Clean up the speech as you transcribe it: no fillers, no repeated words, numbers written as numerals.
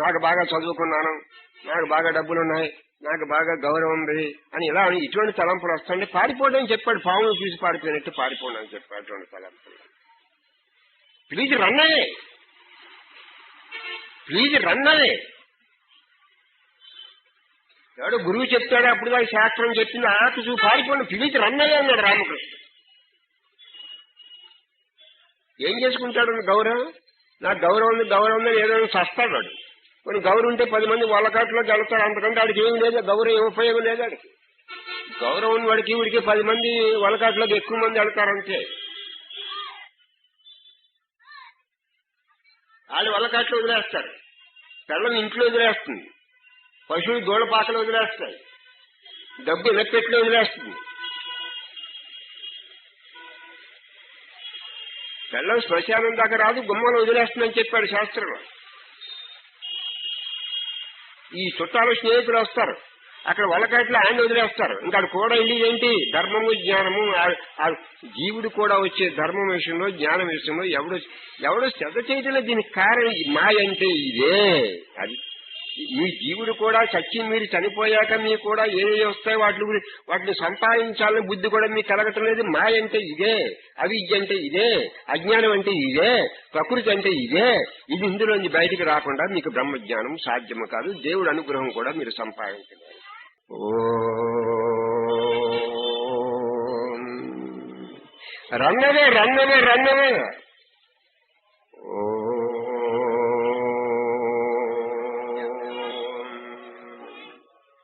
నాకు బాగా చదువుకున్నాను, నాకు బాగా డబ్బులున్నాయి, నాకు బాగా గౌరవం ఉంది అని ఇలా ఇటువంటి తలంపులు వస్తుంటే పారిపోవడం చెప్పాడు. పామును చూసి పారిపోయినట్టు పారిపోండి అని చెప్పాడు. అటువంటి తలంపులు ప్లీజ్ రన్నవే, ప్లీజ్ రన్నవే. ఎవడో గురువు చెప్తాడు, అప్పుడు దాకా శాస్త్రం చెప్పింది, ఆకు చూసి పారిపోండి, ప్లీజ్ రన్నవే అన్నాడు రామకృష్ణ. ఏం చేసుకుంటాడు గౌరవం? నాకు గౌరవం ఉంది, గౌరవం ఉందని ఏదో చస్తాడు వాడు. కొన్ని గౌరవం ఉంటే 10 మంది వాళ్ళకాట్లోకి వెళ్తాడు, అంతకంటే వాడికి ఏమి లేదు, గౌరవం ఏం ఉపయోగం లేదు వాడికి. గౌరవం వాడికి వీడికి 10 మంది వాళ్ళకాట్లోకి ఎక్కువ మంది వెళ్తారంటే వాళ్ళు వాళ్ళకాట్లో వదిలేస్తారు, పిల్లలు ఇంట్లో వదిలేస్తుంది, పశువులు దూడపాకలు వదిలేస్తాయి, డబ్బు ఇలపెట్లో వదిలేస్తుంది. పిల్లలు శ్మశానం దాకా రాదు, గుమ్మలు వదిలేస్తుందని చెప్పాడు శాస్త్రంలో. ఈ చుట్టాలు స్నేహితులు వస్తారు, అక్కడ వలకాట్లో ఆయన వదిలేస్తారు, ఇంకా కూడా వెళ్ళి ఏంటి ధర్మము జ్ఞానము. జీవుడు కూడా వచ్చే ధర్మం విషయంలో జ్ఞానం విషయంలో ఎవడో శ్రద్ధ చేయటం దీనికి కారణం మాయ అంటే ఇదే. అది మీ జీవుడు కూడా సత్యం మీరు చనిపోయాక మీకు కూడా ఏవి వస్తాయి వాటిని సంపాదించాలని బుద్ధి కూడా మీకు కలగటం లేదు. మాయ అంటే ఇదే, అవిద్య అంటే ఇదే, అజ్ఞానం అంటే ఇదే, ప్రకృతి అంటే ఇదే. ఇది ఇందులోంచి బయటికి రాకుండా మీకు బ్రహ్మజ్ఞానం సాధ్యము కాదు, దేవుడు అనుగ్రహం కూడా మీరు సంపాదించలేరు. రన్నవే రన్నవే రన్నవే